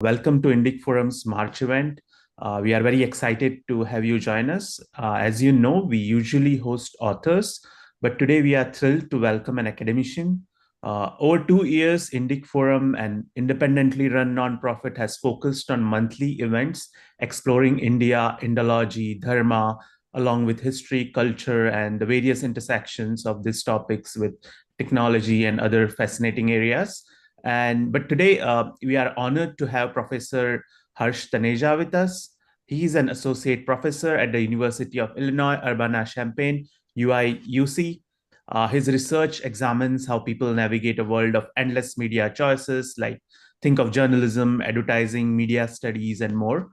Welcome to Indic Forum's March event. We are very excited to have you join us. As you know, we usually host authors, but today we are thrilled to welcome an academician. Over 2 years, Indic Forum, an independently run nonprofit, has focused on monthly events exploring India, Indology, Dharma, along with history, culture, and the various intersections of these topics with technology and other fascinating areas. But today we are honored to have Professor Harsh Taneja with us. He's an associate professor at the University of Illinois Urbana-Champaign, UIUC. His research examines how people navigate a world of endless media choices, like think of journalism, advertising, media studies, and more.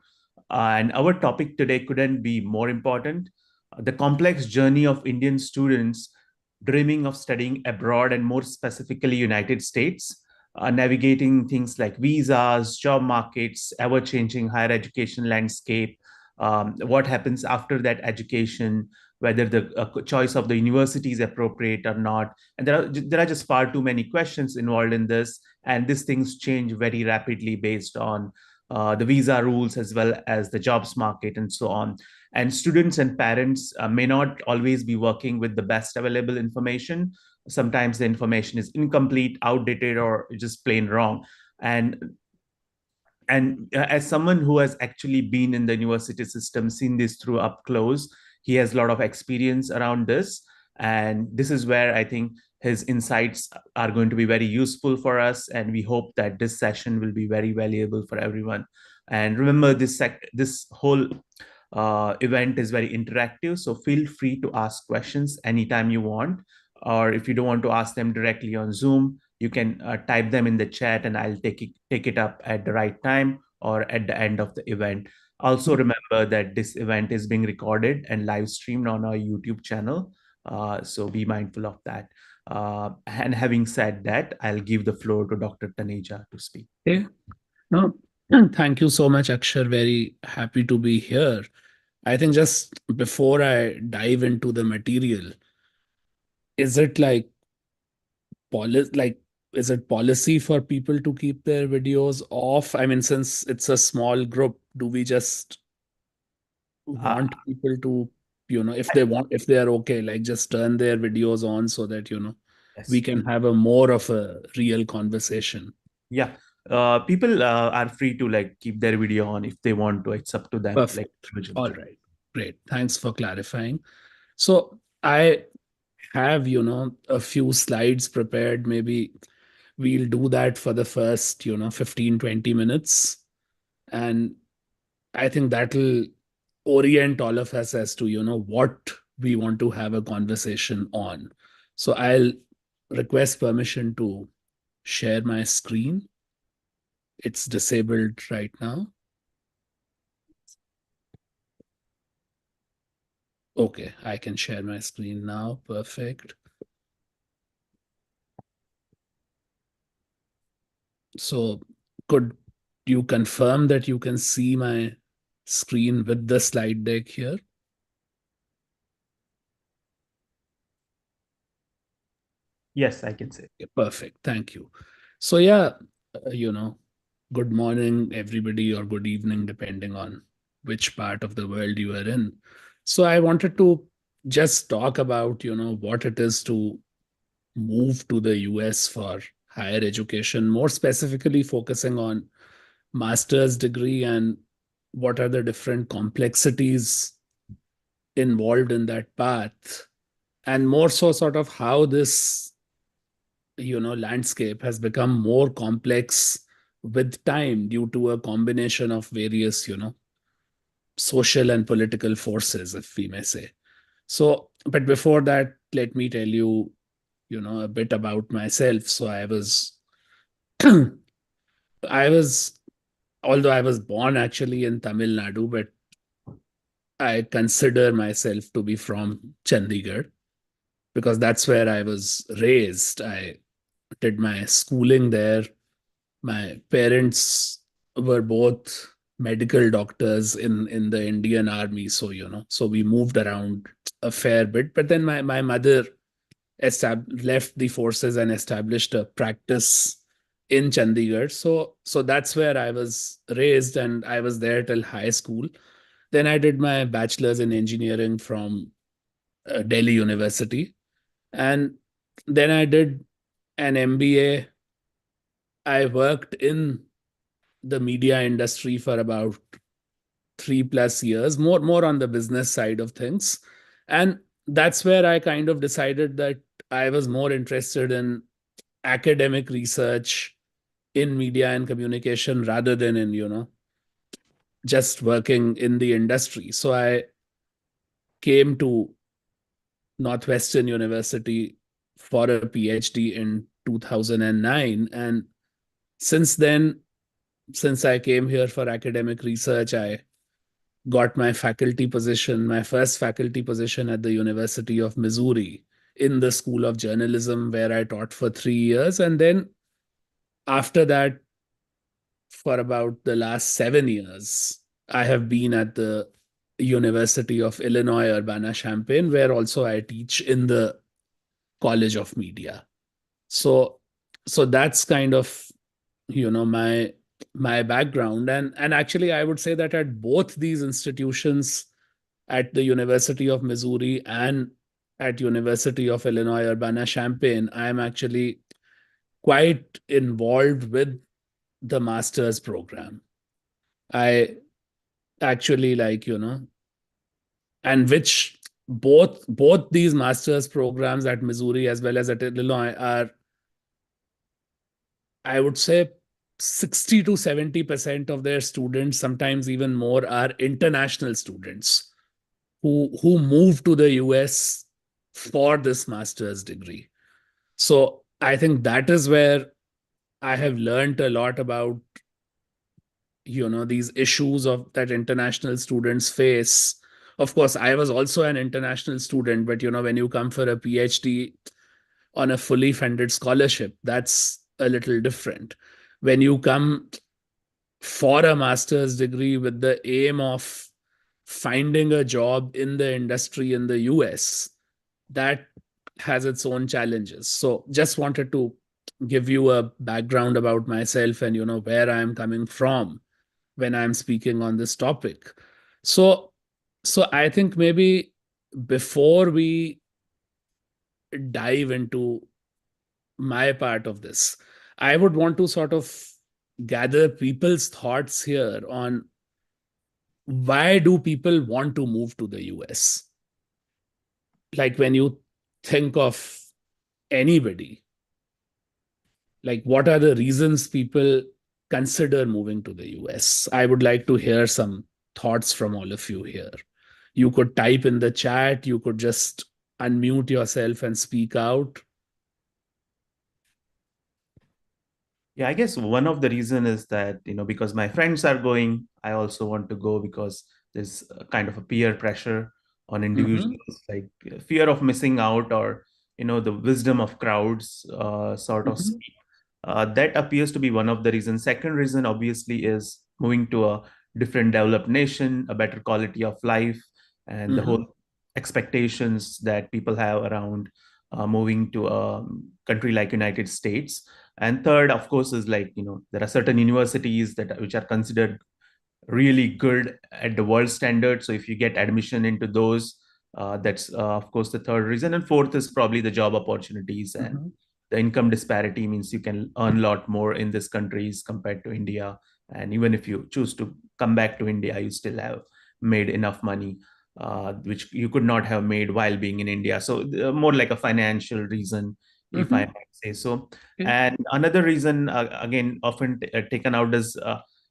And our topic today couldn't be more important. The complex journey of Indian students dreaming of studying abroad and more specifically United States, navigating things like visas, job markets, ever-changing higher education landscape, what happens after that education, whether the choice of the university is appropriate or not. And there are just far too many questions involved in this, and these things change very rapidly based on the visa rules as well as the jobs market and so on. And students and parents may not always be working with the best available information. Sometimes the information is incomplete, outdated, or just plain wrong. And as someone who has actually been in the university system, seen this through up close, he has a lot of experience around this. And this is where I think his insights are going to be very useful for us. And we hope that this session will be very valuable for everyone. And remember, this whole event is very interactive. So feel free to ask questions anytime you want. Or if you don't want to ask them directly on Zoom, you can type them in the chat and I'll take it up at the right time or at the end of the event. Also remember that this event is being recorded and live streamed on our YouTube channel. So be mindful of that. And having said that, I'll give the floor to Dr. Taneja to speak. Okay. No, thank you so much, Akshar. Very happy to be here. I think just before I dive into the material, is it like is it policy for people to keep their videos off? I mean, since it's a small group, do we just Uh, want people to, if they are okay, like just turn their videos on so that, we yes. can have a more of a real conversation? Yeah. People are free to like keep their video on if they want to. It's up to them, like Perfect. All individually. right. Great. Thanks for clarifying. So I have, a few slides prepared. Maybe we'll do that for the first, 15, 20 minutes. And I think that'll orient all of us as to, what we want to have a conversation on. So I'll request permission to share my screen. It's disabled right now. Okay, I can share my screen now. Perfect. So could you confirm that you can see my screen with the slide deck here? Yes, I can say. Okay, perfect. Thank you. So yeah, uh, you know, good morning, everybody, or good evening, depending on which part of the world you are in. So I wanted to just talk about, what it is to move to the US for higher education, more specifically focusing on master's degree and what are the different complexities involved in that path, and more so sort of how this landscape has become more complex with time due to a combination of various social and political forces, if we may say. So but before that, let me tell you a bit about myself. So I was although I was born actually in Tamil Nadu, but I consider myself to be from Chandigarh because that's where I was raised. I did my schooling there. My parents were both medical doctors in the Indian army, so so we moved around a fair bit. But then my mother left the forces and established a practice in Chandigarh. So that's where I was raised, and I was there till high school. Then I did my bachelor's in engineering from Delhi University, and then I did an MBA. I worked in the media industry for about 3+ years, more on the business side of things. And that's where I kind of decided that I was more interested in academic research in media and communication rather than in, just working in the industry. So I came to Northwestern University for a PhD in 2009. And since then, since I came here for academic research, I got my faculty position, my first faculty position at the University of Missouri in the School of Journalism, where I taught for 3 years. And then after that, for about the last 7 years, I have been at the University of Illinois Urbana-Champaign, where also I teach in the College of Media. So, so that's kind of my background, and actually I would say that at both these institutions, at the University of Missouri and at University of Illinois Urbana-Champaign, I am actually quite involved with the master's program. I actually like, and which both these master's programs at Missouri as well as at Illinois are, I would say, 60 to 70% of their students, sometimes even more, are international students who move to the US for this master's degree. So I think that is where I have learned a lot about, these issues of that international students face. Of course, I was also an international student, but when you come for a PhD on a fully funded scholarship, that's a little different. When you come for a master's degree with the aim of finding a job in the industry in the US, that has its own challenges. So just wanted to give you a background about myself and where I'm coming from when I'm speaking on this topic. So I think maybe before we dive into my part of this, I would want to sort of gather people's thoughts here on why do people want to move to the US? Like when you think of anybody, like what are the reasons people consider moving to the US? I would like to hear some thoughts from all of you here. You could type in the chat, you could just unmute yourself and speak out. Yeah, I guess one of the reason is that, because my friends are going, I also want to go because there's a kind of a peer pressure on Mm-hmm, individuals, like fear of missing out or, the wisdom of crowds, sort of mm-hmm, speak. That appears to be one of the reasons. Second reason, obviously, is moving to a different developed nation, a better quality of life, and the mm-hmm, whole expectations that people have around moving to a country like United States. And third, of course, is like, there are certain universities that which are considered really good at the world standard. So if you get admission into those, that's of course the third reason. And fourth is probably the job opportunities and mm-hmm, the income disparity means you can earn a lot more in these countries compared to India. And even if you choose to come back to India, you still have made enough money, which you could not have made while being in India. So more like a financial reason, if I mm-hmm. might say so. Okay. And another reason, again, often taken out is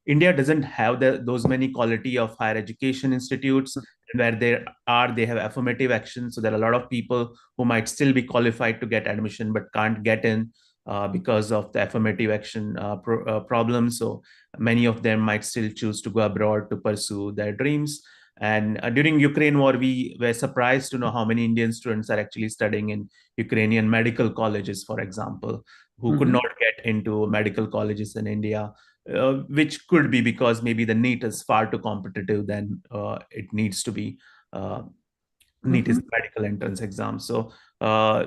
India doesn't have those many quality of higher education institutes. Where they have affirmative action. So there are a lot of people who might still be qualified to get admission but can't get in because of the affirmative action problem. So many of them might still choose to go abroad to pursue their dreams. And during Ukraine war, we were surprised to know how many Indian students are actually studying in Ukrainian medical colleges, for example, who could Mm-hmm, not get into medical colleges in India, which could be because maybe the NEET is far too competitive than it needs to be. Uh, NEET is mm-hmm, the medical entrance exam. So uh,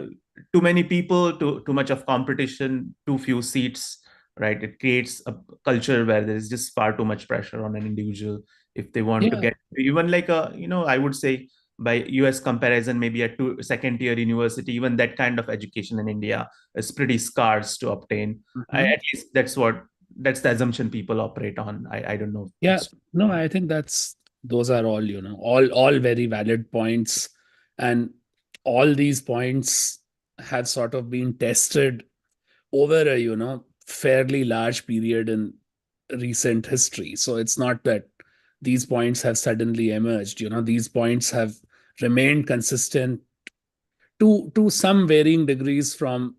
too many people, too much of competition, too few seats. right? It creates a culture where there is just far too much pressure on an individual if they want to Yeah. get even like a, I would say by US comparison, maybe a second tier university, even that kind of education in India is pretty scarce to obtain. Mhm. At least that's the assumption people operate on. I don't know if Yeah, it's no, I think those are all, all very valid points. And all these points have sort of been tested over a, fairly large period in recent history. So it's not that these points have suddenly emerged. These points have remained consistent to some varying degrees from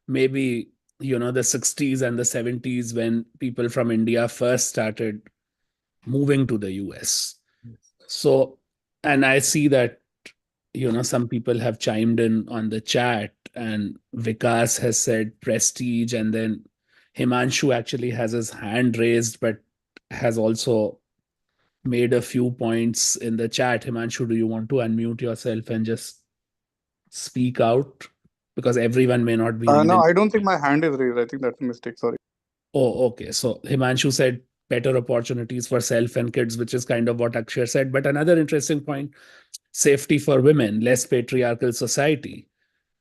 maybe, the 60s and the 70s, when people from India first started moving to the US. So, and I see that, some people have chimed in on the chat, and Vikas has said prestige, and then Himanshu actually has his hand raised, but has also made a few points in the chat. Himanshu, do you want to unmute yourself and just speak out? Because everyone may not be No, reading. I don't think my hand is raised. I think that's a mistake. Sorry. Oh, okay. So Himanshu said better opportunities for self and kids, which is kind of what Akshay said. But another interesting point, safety for women, less patriarchal society.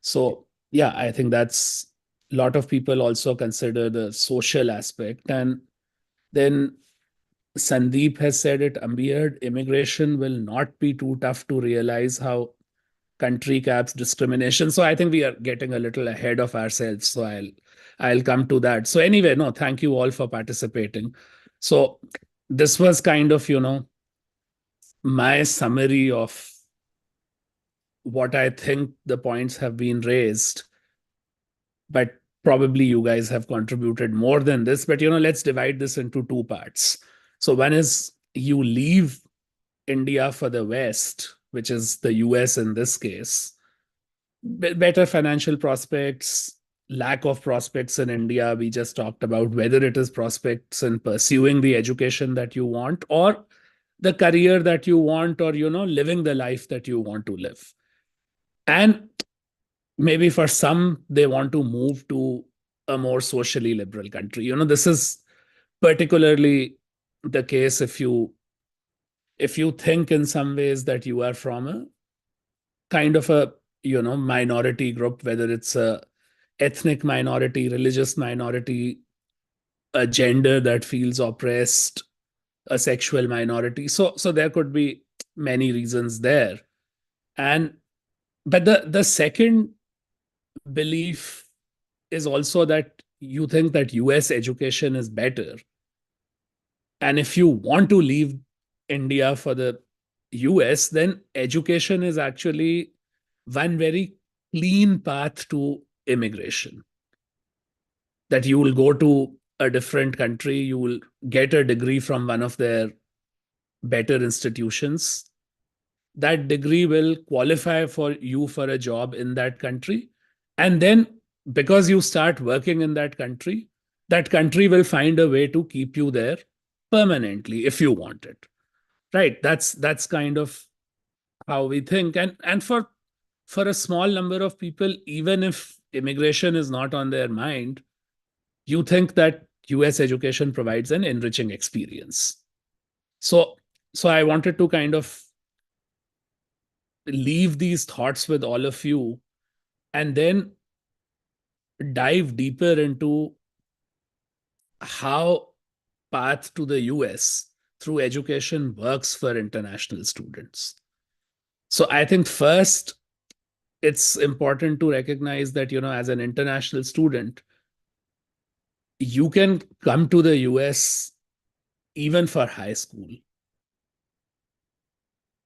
So, yeah, I think that's a lot of people also consider the social aspect. And then Sandeep has said it, Ambeard, immigration will not be too tough to realize how country caps discrimination. So I think we are getting a little ahead of ourselves. So I'll come to that. So anyway, no, thank you all for participating. So this was kind of, my summary of what I think the points have been raised. But probably you guys have contributed more than this. But let's divide this into two parts. So one is you leave India for the West, which is the US in this case. Better financial prospects, lack of prospects in India. We just talked about whether it is prospects in pursuing the education that you want, or the career that you want, or living the life that you want to live. And maybe for some, they want to move to a more socially liberal country. This is particularly the case if you think in some ways that you are from a kind of a minority group, whether it's a ethnic minority, religious minority, a gender that feels oppressed, a sexual minority. So there could be many reasons there. And but the second belief is also that you think that US education is better. And if you want to leave India for the US, then education is actually one very clean path to immigration. That you will go to a different country, you will get a degree from one of their better institutions. That degree will qualify for you for a job in that country. And then, because you start working in that country will find a way to keep you there permanently if you want it. Right? That's kind of how we think. And for a small number of people, even if immigration is not on their mind, you think that US education provides an enriching experience. So so I wanted to kind of leave these thoughts with all of you, and then dive deeper into how path to the US through education works for international students. So I think first it's important to recognize that as an international student, you can come to the US even for high school.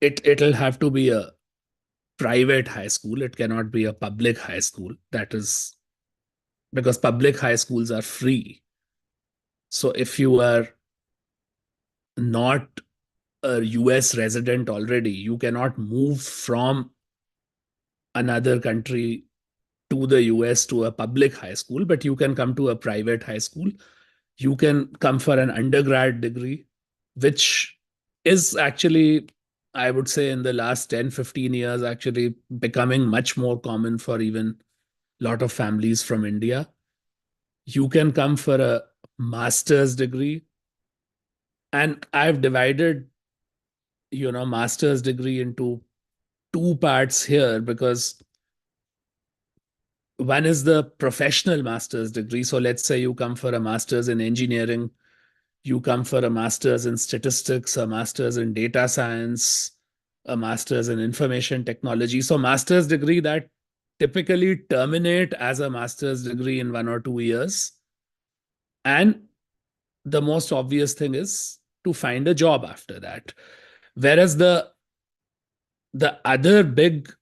It'll have to be a private high school. It cannot be a public high school. That is because public high schools are free. So if you are not a US resident already, you cannot move from another country to the US to a public high school, but you can come to a private high school. You can come for an undergrad degree, which is actually, I would say, in the last 10-15 years, actually becoming much more common for even a lot of families from India. You can come for a master's degree. And I've divided, master's degree into two parts here, because one is the professional master's degree. So let's say you come for a master's in engineering, you come for a master's in statistics, a master's in data science, a master's in information technology. So master's degree that typically terminate as a master's degree in 1 or 2 years. And the most obvious thing is to find a job after that. Whereas the other big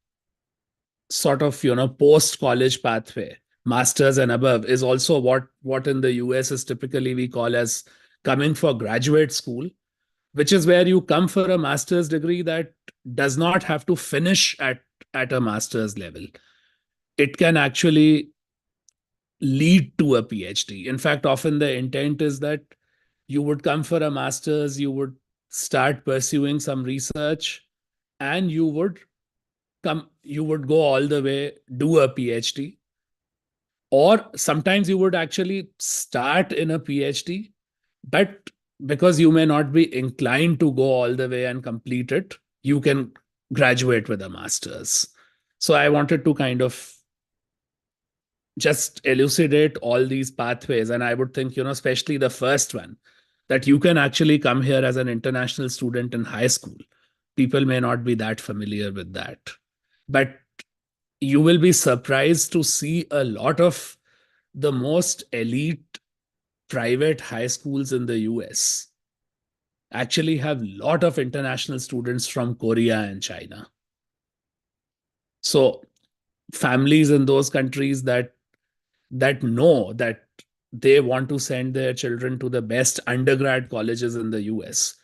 sort of post college pathway, masters and above, is also what in the US is typically we call as coming for graduate school, which is where you come for a master's degree that does not have to finish at a master's level. It can actually lead to a PhD. In fact, often the intent is that you would come for a master's, you would start pursuing some research, and you would go all the way, do a PhD. Or sometimes you would actually start in a PhD, but because you may not be inclined to go all the way and complete it, you can graduate with a master's. So I wanted to kind of just elucidate all these pathways. And I would think, especially the first one, that you can actually come here as an international student in high school. People may not be that familiar with that. But you will be surprised to see a lot of the most elite private high schools in the US actually have a lot of international students from Korea and China. So families in those countries that know that they want to send their children to the best undergrad colleges in the US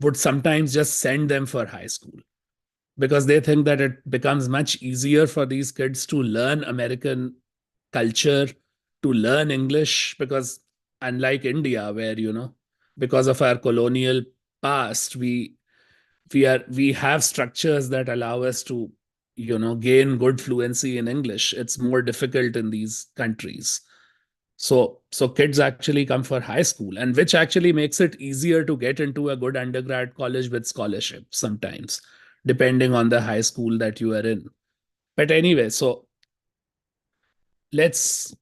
would sometimes just send them for high school, because they think that it becomes much easier for these kids to learn American culture, to learn English, because unlike India, where, because of our colonial past, we have structures that allow us to, gain good fluency in English. It's more difficult in these countries. So kids actually come for high school, and which actually makes it easier to get into a good undergrad college with scholarship sometimes, depending on the high school that you are in. But anyway, so let's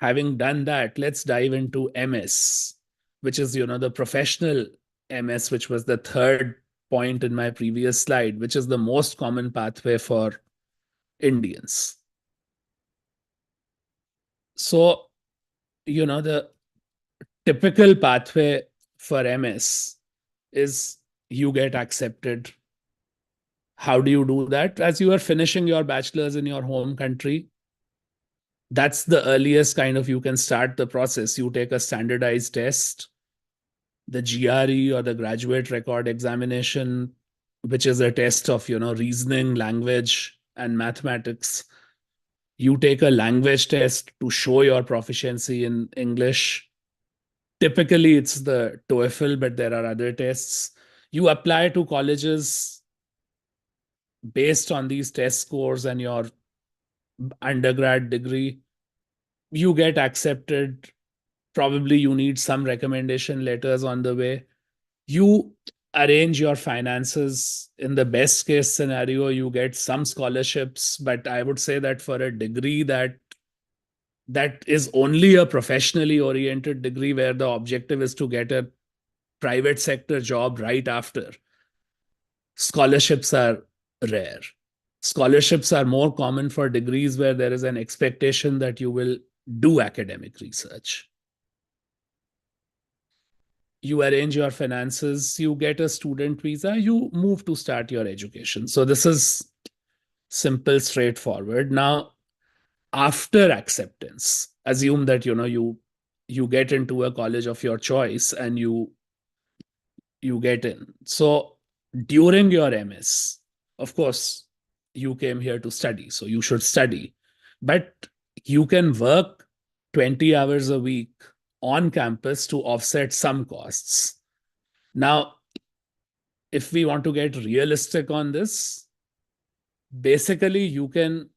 having done that, let's dive into MS, which is, the professional MS, which was the third point in my previous slide, which is the most common pathway for Indians. So, the typical pathway for MS is you get accepted. How do you do that? As you are finishing your bachelor's in your home country, that's the earliest kind of you can start the process. You take a standardized test, the GRE or the graduate record examination, which is a test of, reasoning, language, and mathematics. You take a language test to show your proficiency in English. Typically, it's the TOEFL, but there are other tests. You apply to colleges based on these test scores and your undergrad degree. You get accepted. Probably you need some recommendation letters on the way. You arrange your finances. In the best case scenario, you get some scholarships, but I would say that for a degree that is only a professionally oriented degree, where the objective is to get a private sector job right after, scholarships are rare. Scholarships are more common for degrees where there is an expectation that you will do academic research. You arrange your finances, you get a student visa, you move to start your education. So this is simple, straightforward. Now, after acceptance, assume that you get into a college of your choice and you get in. So during your MS, of course, you came here to study, so you should study. But you can work 20 hours a week on campus to offset some costs. Now, if we want to get realistic on this, basically you can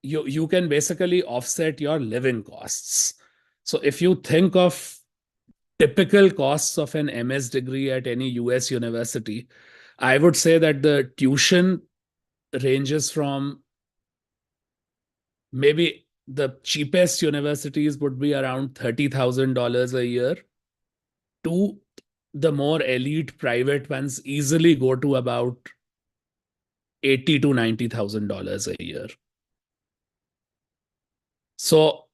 basically offset your living costs. So if you think of typical costs of an MS degree at any US university, I would say that the tuition ranges from, maybe the cheapest universities would be around $30,000 a year, to the more elite private ones easily go to about $80 to $90,000 a year. So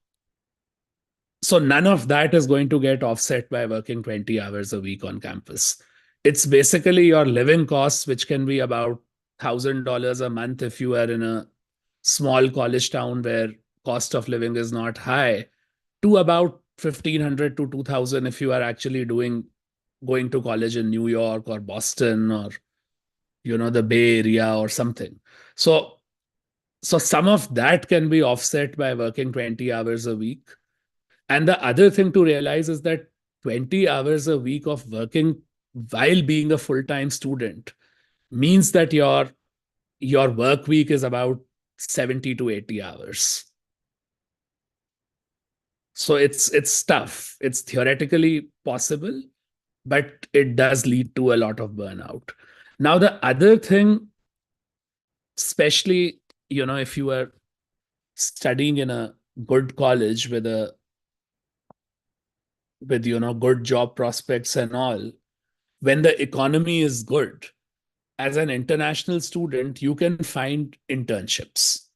none of that is going to get offset by working 20 hours a week on campus. It's basically your living costs, which can be about $1,000 a month if you are in a small college town where cost of living is not high, to about 1,500 to 2,000 if you are actually going to college in New York or Boston or the Bay Area or something. So some of that can be offset by working 20 hours a week. And the other thing to realize is that 20 hours a week of working while being a full-time student means that your work week is about 70 to 80 hours. So it's tough. It's theoretically possible, but it does lead to a lot of burnout. Now, the other thing, especially, if you are studying in a good college with good job prospects and all, when the economy is good, as an international student, you can find internships.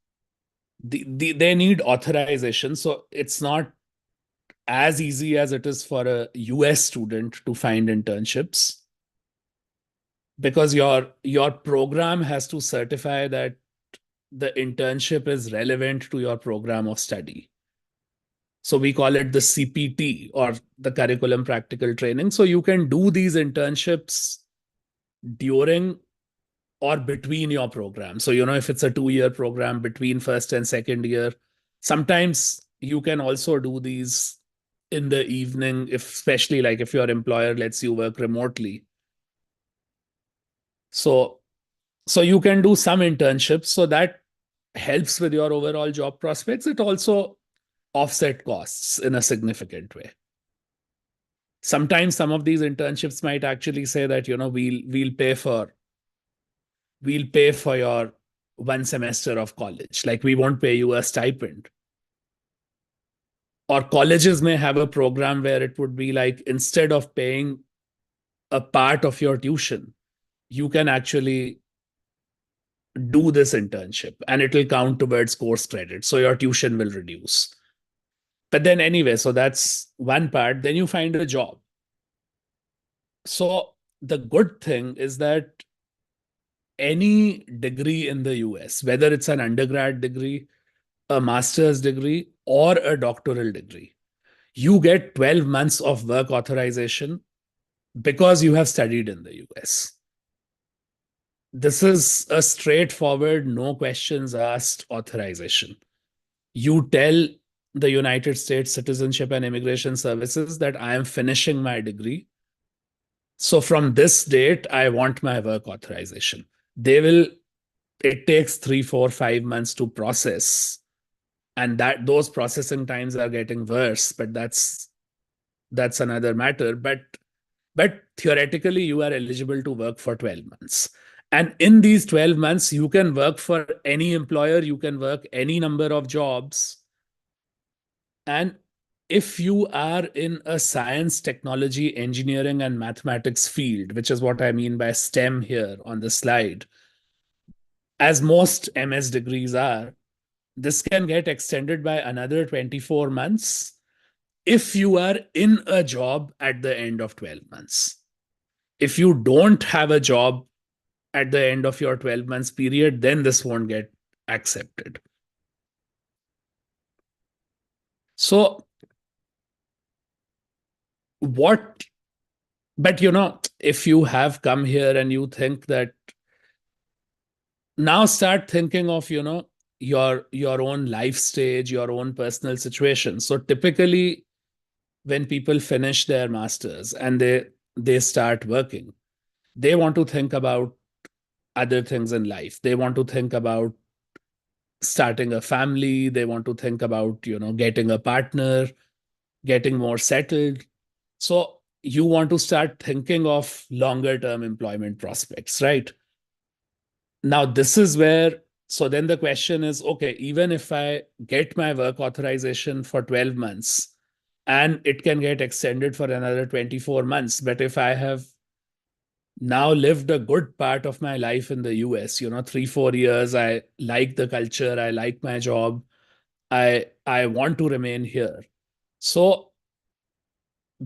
They need authorization, so it's not as easy as it is for a US student to find internships, because your program has to certify that the internship is relevant to your program of study. So we call it the CPT, or the curriculum practical training. So you can do these internships during or between your program. So, if it's a 2-year program, between first and second year, sometimes you can also do these in the evening, especially like if your employer lets you work remotely. So you can do some internships. So that helps with your overall job prospects. It also offset costs in a significant way. Sometimes some of these internships might actually say that, we'll pay for your one semester of college. Like, we won't pay you a stipend. Or colleges may have a program where it would be like, instead of paying a part of your tuition, you can actually do this internship and it will count towards course credit. So your tuition will reduce. But then anyway, so that's one part. Then you find a job. So the good thing is that any degree in the US, whether it's an undergrad degree, a master's degree, or a doctoral degree, you get 12 months of work authorization because you have studied in the US. This is a straightforward, no questions asked authorization. You tell the United States Citizenship and Immigration Services that I am finishing my degree. So from this date, I want my work authorization. It takes 3, 4, 5 months to process. And those processing times are getting worse, but that's another matter. But theoretically, you are eligible to work for 12 months. And in these 12 months, you can work for any employer, you can work any number of jobs. And if you are in a science, technology, engineering, and mathematics field, which is what I mean by STEM here on the slide, as most MS degrees are, this can get extended by another 24 months if you are in a job at the end of 12 months. If you don't have a job at the end of your 12 months period, then this won't get accepted. So but if you have come here and you think that, now start thinking of, your own life stage, your own personal situation. So typically, when people finish their masters and they start working, they want to think about other things in life. They want to think about starting a family. They want to think about, getting a partner. getting more settled. So you want to start thinking of longer term employment prospects, right? Now, this is where, so then the question is, okay, even if I get my work authorization for 12 months and it can get extended for another 24 months, but if I have now lived a good part of my life in the US, 3, 4 years, I like the culture, I like my job, I want to remain here. So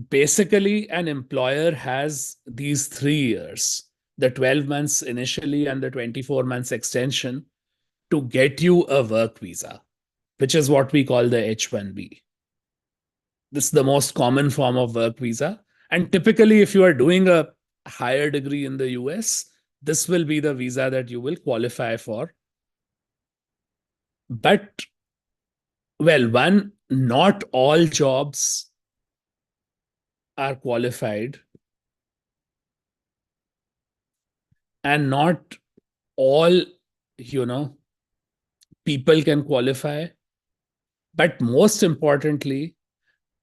basically, an employer has these 3 years, the 12 months initially and the 24 months extension, to get you a work visa, which is what we call the H-1B. This is the most common form of work visa. And typically, if you are doing a higher degree in the US, this will be the visa that you will qualify for. But, well, one, not all jobs are qualified, and not all, you know, people can qualify. But most importantly,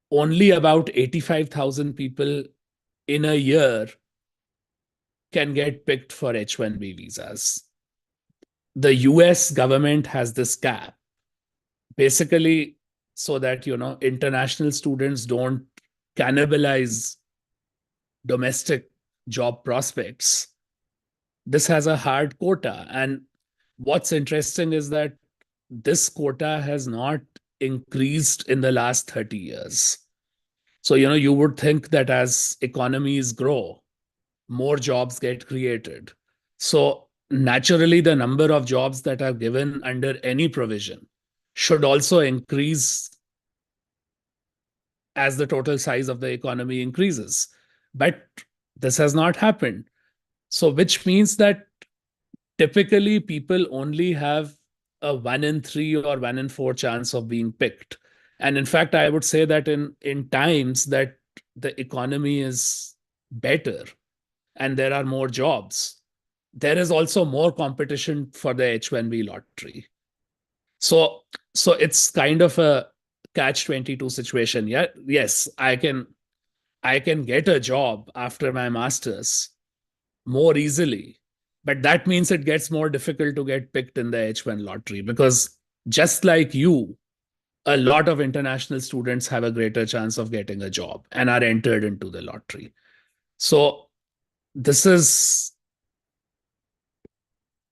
only about 85,000 people in a year can get picked for H-1B visas. The US government has this cap, basically, so that, international students don't cannibalize domestic job prospects. This has a hard quota. And what's interesting is that this quota has not increased in the last 30 years. So, you would think that as economies grow, more jobs get created. So, naturally, the number of jobs that are given under any provision should also increase as the total size of the economy increases. But this has not happened. So, which means that typically people only have a 1 in 3 or 1 in 4 chance of being picked. And in fact, I would say that in times that the economy is better and there are more jobs, there is also more competition for the H-1B lottery. So it's kind of a catch-22 situation. Yeah, yes, I can get a job after my master's more easily, but that means it gets more difficult to get picked in the H1 lottery, because just like you, a lot of international students have a greater chance of getting a job and are entered into the lottery. So this is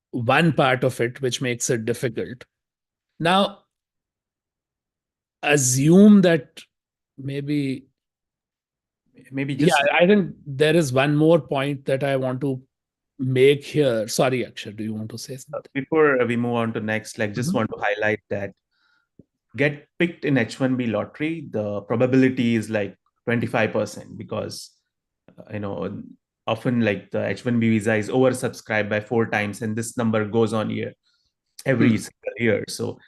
one part of it which makes it difficult. Now, assume that maybe, just I think there is one more point that I want to make here. Sorry, Akshay, do you want to say something? before we move on to next, like just Mhm. want to highlight that get picked in H1B lottery, the probability is like 25%, because you know often like the H1B visa is oversubscribed by 4 times, and this number goes on every Hmm. single year. So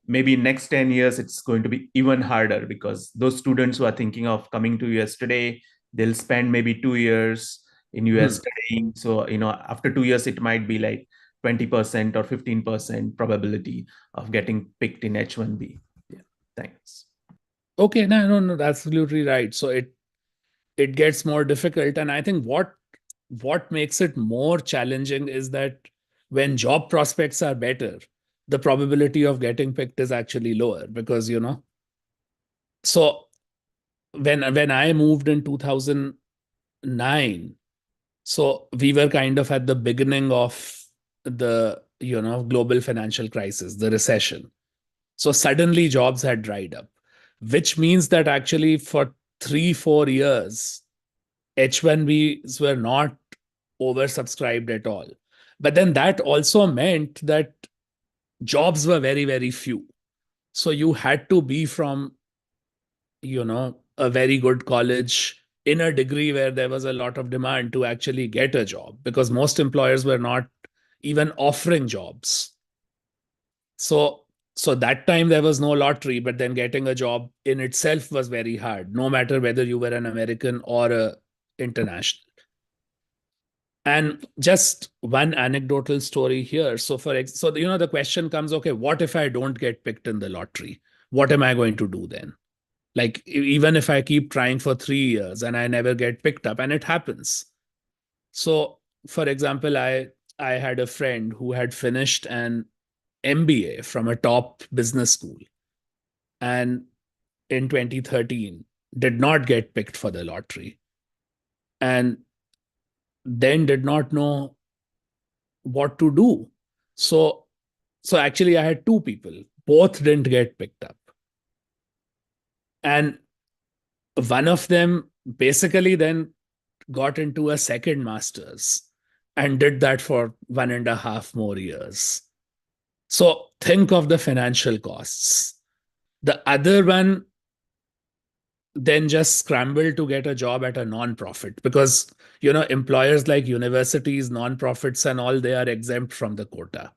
maybe next 10 years it's going to be even harder, because those students who are thinking of coming to US today, they'll spend maybe 2 years in US Hmm. studying. So after 2 years it might be like 20% or 15% probability of getting picked in H1B. Yeah, thanks. Okay, no, that's absolutely right. So it gets more difficult, and I think what makes it more challenging is that when job prospects are better, the probability of getting picked is actually lower, because so when I moved in 2009, so we were kind of at the beginning of the global financial crisis, the recession. So suddenly jobs had dried up, which means that actually for 3, 4 years H1Bs were not oversubscribed at all. But then that also meant that jobs were very, very few. So you had to be from, a very good college in a degree where there was a lot of demand to actually get a job, because most employers were not even offering jobs. So that time there was no lottery, but then getting a job in itself was very hard, no matter whether you were an American or a international. And just one anecdotal story here. So the question comes, okay, what if I don't get picked in the lottery? What am I going to do then? Like even if I keep trying for 3 years and I never get picked up, and it happens. So, for example, I had a friend who had finished an MBA from a top business school, and in 2013 did not get picked for the lottery, and then did not know what to do. So actually I had two people, both didn't get picked up, and one of them basically then got into a second master's and did that for 1.5 more years. So think of the financial costs. The other one then just scrambled to get a job at a non-profit, because employers like universities, non-profits and all, they are exempt from the quota.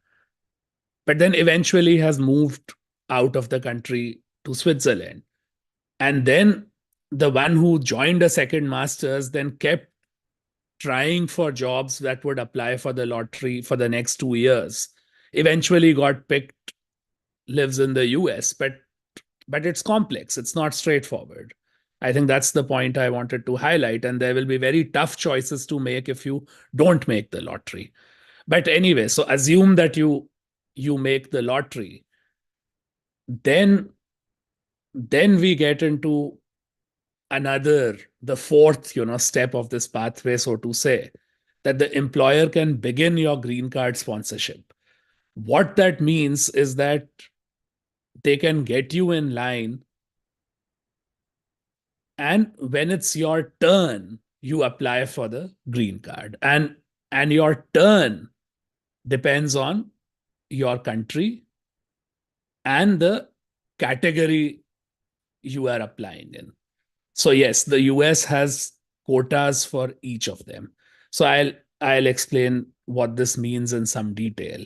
But then eventually has moved out of the country to Switzerland. And then the one who joined a second master's then kept trying for jobs that would apply for the lottery for the next 2 years. Eventually got picked, lives in the US, but it's complex. It's not straightforward. I think that's the point I wanted to highlight. And there will be very tough choices to make if you don't make the lottery. But anyway, so assume that you make the lottery. Then we get into the fourth, step of this pathway, so to say, that the employer can begin your green card sponsorship. What that means is that they can get you in line, and when it's your turn, you apply for the green card. And your turn depends on your country and the category you are applying in. So yes, the US has quotas for each of them. So I'll explain what this means in some detail.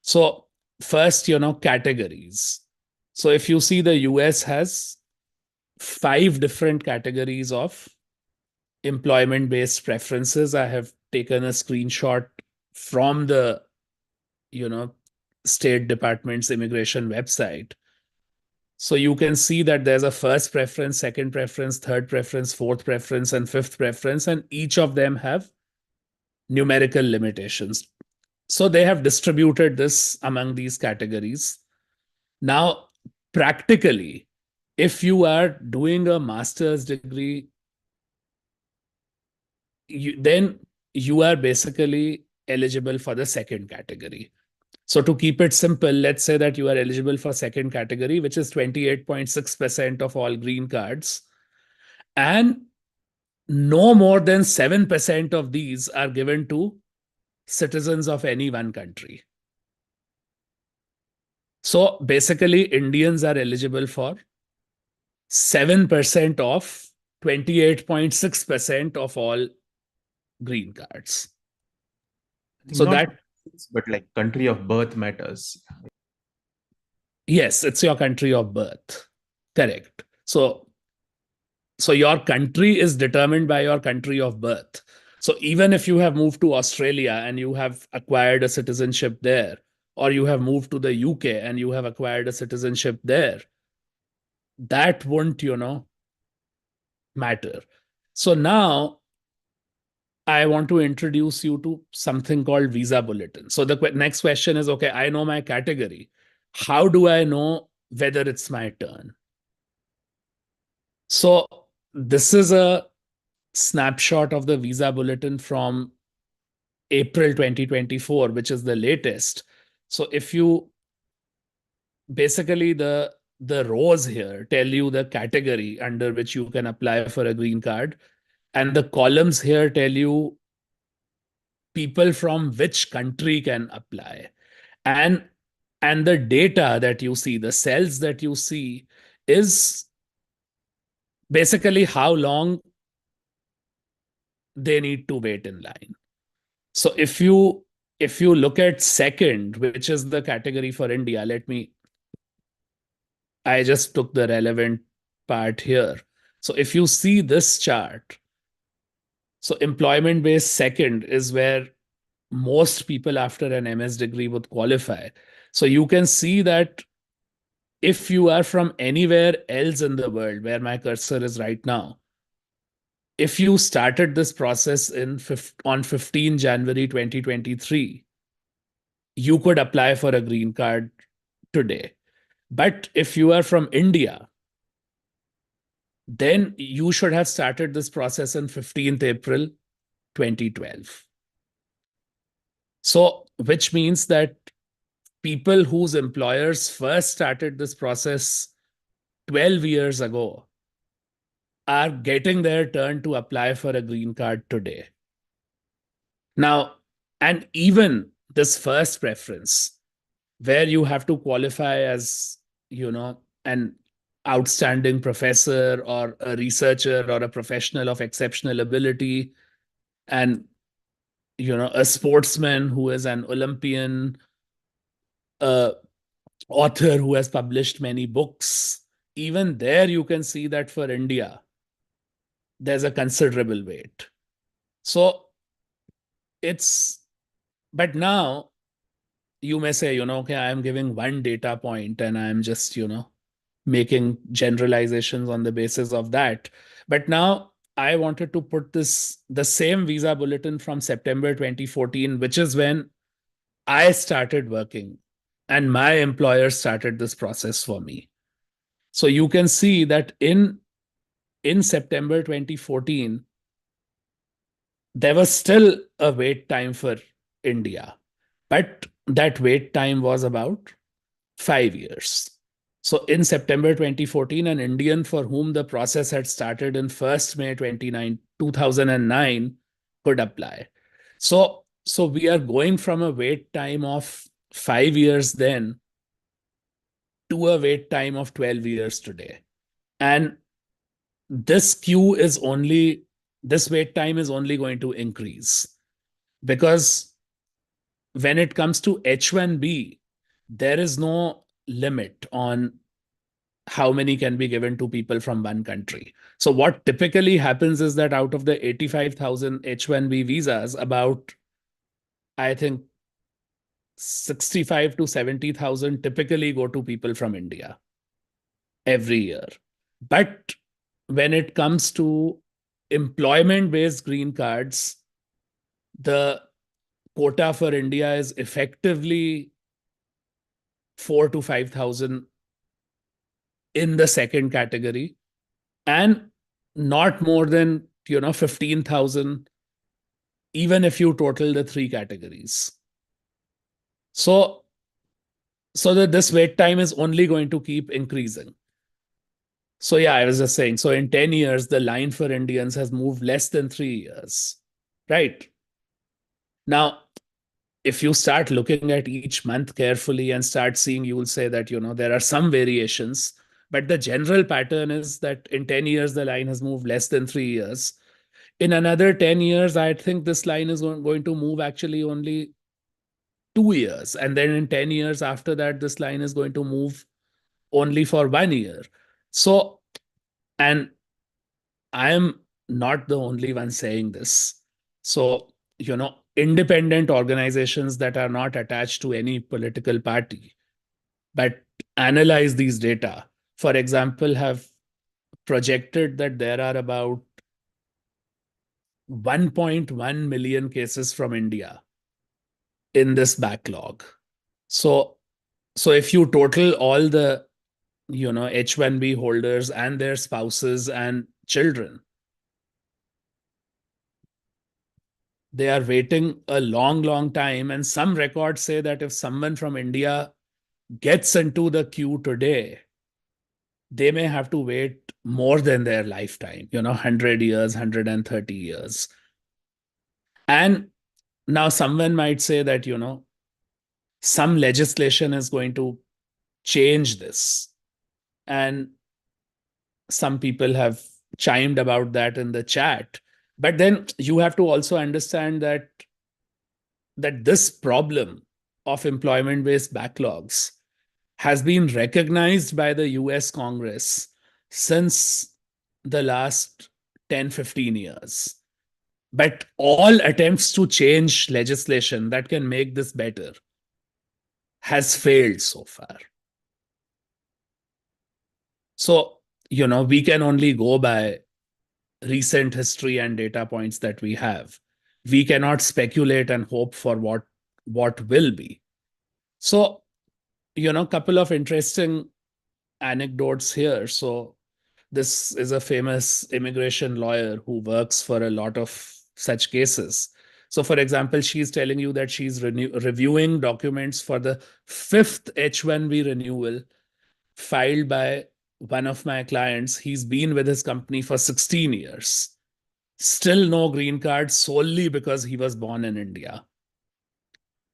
So first, categories. So if you see, the US has 5 different categories of employment-based preferences. I have taken a screenshot from the, State Department's immigration website. So you can see that there's a first preference, second preference, third preference, fourth preference, and fifth preference, and each of them have numerical limitations. So they have distributed this among these categories. Now, practically, if you are doing a master's degree, then you are basically eligible for the second category. So to keep it simple, let's say that you are eligible for second category, which is 28.6% of all green cards. And no more than 7% of these are given to citizens of any one country. So basically, Indians are eligible for 7% of 28.6% of all green cards. So that, but like country of birth matters. yes, it's your country of birth. Correct. So your country is determined by your country of birth. So even if you have moved to Australia and you have acquired a citizenship there, or you have moved to the UK and you have acquired a citizenship there, that won't, matter. So now I want to introduce you to something called visa bulletin. So the next question is, okay, I know my category. How do I know whether it's my turn? So this is a snapshot of the visa bulletin from April 2024, which is the latest. So if you basically, the rows here tell you the category under which you can apply for a green card, and the columns here tell you people from which country can apply. And the data that you see, the cells that you see, is basically how long they need to wait in line. So if you look at second, which is the category for India, I just took the relevant part here. So if you see this chart, so employment based second is where most people after an MS degree would qualify. So you can see that if you are from anywhere else in the world, where my cursor is right now, if you started this process on 15 January 2023, you could apply for a green card today. But if you are from India, then you should have started this process on 15th April 2012. So, which means that people whose employers first started this process 12 years ago are getting their turn to apply for a green card today. Now, and even this first preference, where you have to qualify as, an outstanding professor or a researcher or a professional of exceptional ability, and, a sportsman who is an Olympian, a author who has published many books. Even there, you can see that for India, there's a considerable wait. So it's, but now you may say, okay, I'm giving one data point and I'm just, making generalizations on the basis of that. But now I wanted to put the same visa bulletin from September 2014, which is when I started working and my employer started this process for me. So you can see that in September 2014, there was still a wait time for India, but that wait time was about 5 years. So in September 2014, an Indian for whom the process had started in 1st May 2009 could apply. So we are going from a wait time of 5 years then to a wait time of 12 years today. And this wait time is only going to increase, because when it comes to H1B, there is no limit on how many can be given to people from one country. So what typically happens is that out of the 85,000 H1B visas, about, I think, 65 to 70,000 typically go to people from India every year. But when it comes to employment-based green cards, the quota for India is effectively 4 to 5,000 in the second category, and not more than 15,000 even if you total the three categories. So that this wait time is only going to keep increasing. So yeah, I was just saying, so in 10 years, the line for Indians has moved less than 3 years, right? Now, if you start looking at each month carefully and start seeing, you will say that, there are some variations, but the general pattern is that in 10 years, the line has moved less than 3 years. In another 10 years, I think this line is going to move actually only 2 years. And then in 10 years after that, this line is going to move only for 1 year. So, and I am not the only one saying this. So, independent organizations that are not attached to any political party, but analyze these data, for example, have projected that there are about 1.1 million cases from India in this backlog. So if you total all the, H1B holders and their spouses and children, they are waiting a long, long time. And some records say that if someone from India gets into the queue today, they may have to wait more than their lifetime, 100 years, 130 years. And now someone might say that, some legislation is going to change this. And some people have chimed about that in the chat. But then you have to also understand that this problem of employment-based backlogs has been recognized by the US Congress since the last 10, 15 years. But all attempts to change legislation that can make this better has failed so far. So, we can only go by recent history and data points that we have. We cannot speculate and hope for what will be. So, couple of interesting anecdotes here. So, this is a famous immigration lawyer who works for a lot of such cases. So, for example, she's telling you that she's reviewing documents for the fifth H1B renewal filed by one of my clients. He's been with his company for 16 years. Still no green card solely because he was born in India.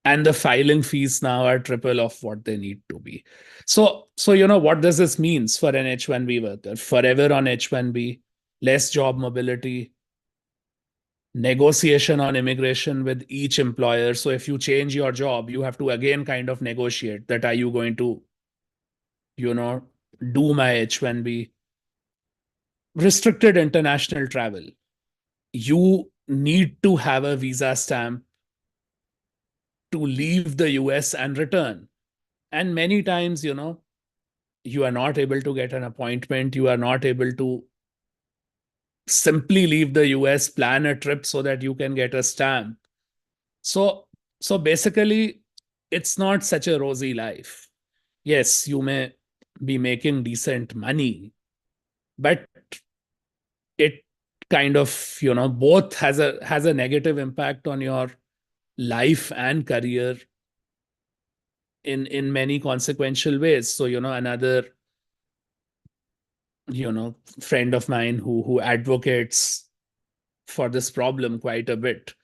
And the filing fees now are triple of what they need to be. So what does this means for an H1B worker? Forever on H1B, less job mobility, negotiation on immigration with each employer. So if you change your job, you have to again kind of negotiate that are you going to, do my H1B? Restricted international travel. You need to have a visa stamp to leave the US and return. And many times, you are not able to get an appointment. You are not able to simply leave the US, plan a trip so that you can get a stamp. So basically, it's not such a rosy life. Yes, you may be making decent money, but it kind of, both has a negative impact on your life and career in many consequential ways. So, another friend of mine who advocates for this problem quite a bit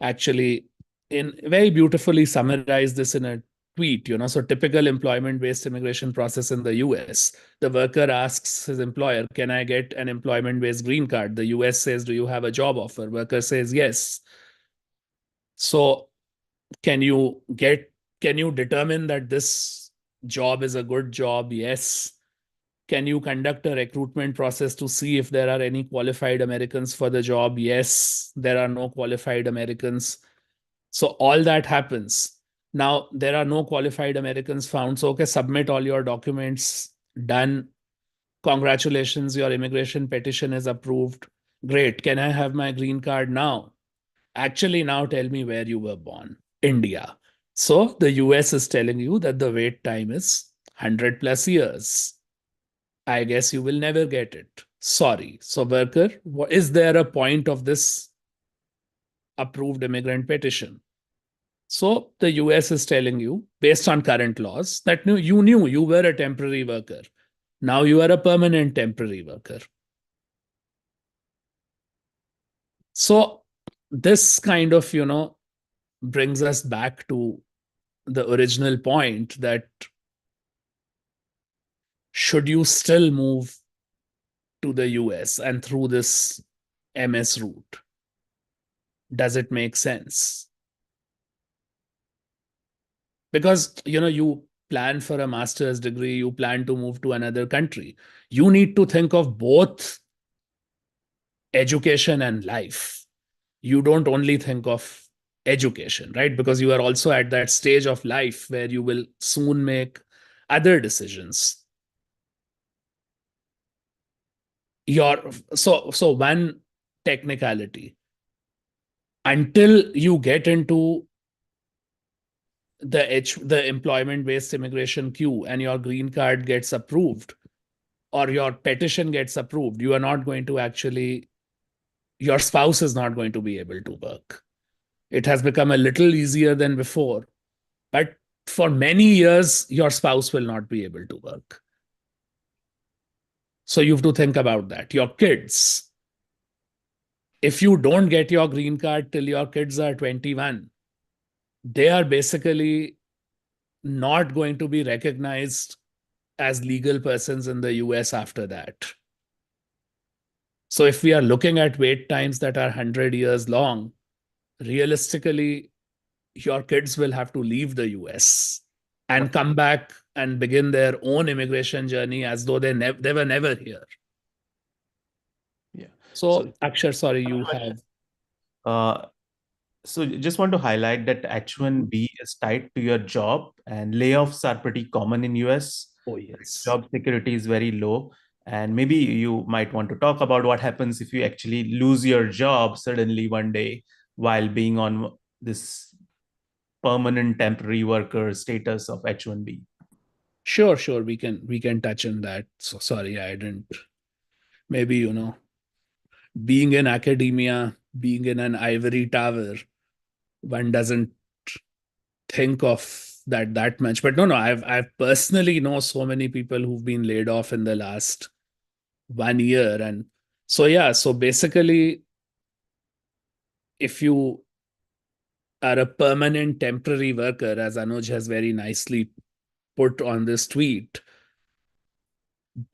actually in very beautifully summarized this in a tweet. So typical employment based immigration process in the US: the worker asks his employer, can I get an employment based green card? The US says, do you have a job offer? Worker says yes. So can you determine that this job is a good job? Yes. Can you conduct a recruitment process to see if there are any qualified Americans for the job? Yes, there are no qualified Americans. So all that happens. Now, there are no qualified Americans found. So, okay, submit all your documents. Done. Congratulations, your immigration petition is approved. Great. Can I have my green card now? Actually, now tell me where you were born. India. So the US is telling you that the wait time is 100 plus years. I guess you will never get it. Sorry. So, worker, is there a point of this approved immigrant petition? So, the US is telling you, based on current laws, that you knew you were a temporary worker. Now you are a permanent temporary worker. So, this kind of, brings us back to the original point that should you still move to the US and through this MS route? Does it make sense? Because you plan for a master's degree, you plan to move to another country, you need to think of both education and life. You don't only think of education, right? Because you are also at that stage of life where you will soon make other decisions. So one technicality: until you get into the employment based immigration queue and your green card gets approved or your petition gets approved, you are not going to actually, your spouse is not going to be able to work. It has become a little easier than before, but for many years, your spouse will not be able to work. So you have to think about that. Your kids, if you don't get your green card till your kids are 21, they are basically not going to be recognized as legal persons in the US after that. So if we are looking at wait times that are 100 years long, realistically, your kids will have to leave the US and come back and begin their own immigration journey as though they were never here. Yeah. So Akshar, sorry, you have. So just want to highlight that H-1B is tied to your job, and layoffs are pretty common in US. Oh, yes. Job security is very low. And maybe you might want to talk about what happens if you actually lose your job suddenly one day while being on this permanent temporary worker status of H-1B. Sure, sure. We can touch on that. So sorry, I didn't. Maybe, being in academia, being in an ivory tower, one doesn't think of that much. But no, I've personally know so many people who've been laid off in the last 1 year. And so yeah, so basically, if you are a permanent temporary worker, as Anuj has very nicely put on this tweet,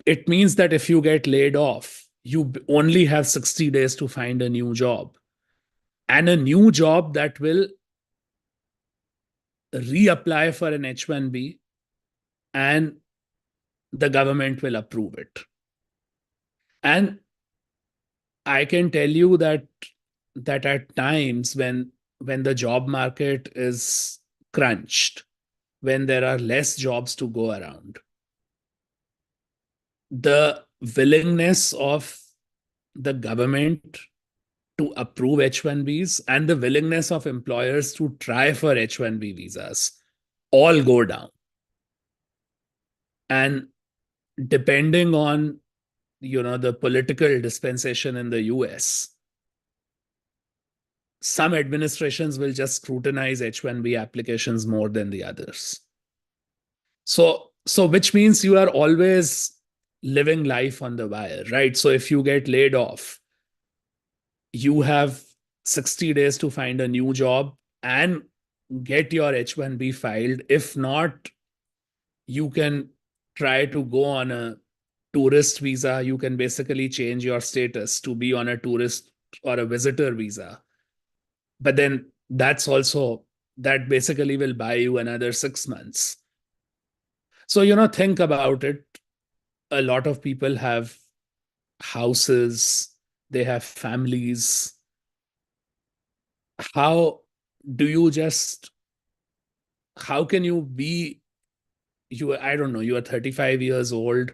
it means that if you get laid off, you only have 60 days to find a new job, and a new job that will reapply for an H1B, and the government will approve it. And I can tell you that at times when the job market is crunched, when there are less jobs to go around, the willingness of the government to approve H1Bs and the willingness of employers to try for H1B visas all go down. And depending on the political dispensation in the US, some administrations will just scrutinize H1B applications more than the others. So which means you are always living life on the wire, right? So if you get laid off, you have 60 days to find a new job and get your H1B filed. If not, you can try to go on a tourist visa. You can basically change your status to be on a tourist or a visitor visa. But then that basically will buy you another 6 months. So, think about it. A lot of people have houses, they have families. How do you just, how can you be, I don't know, you are 35 years old,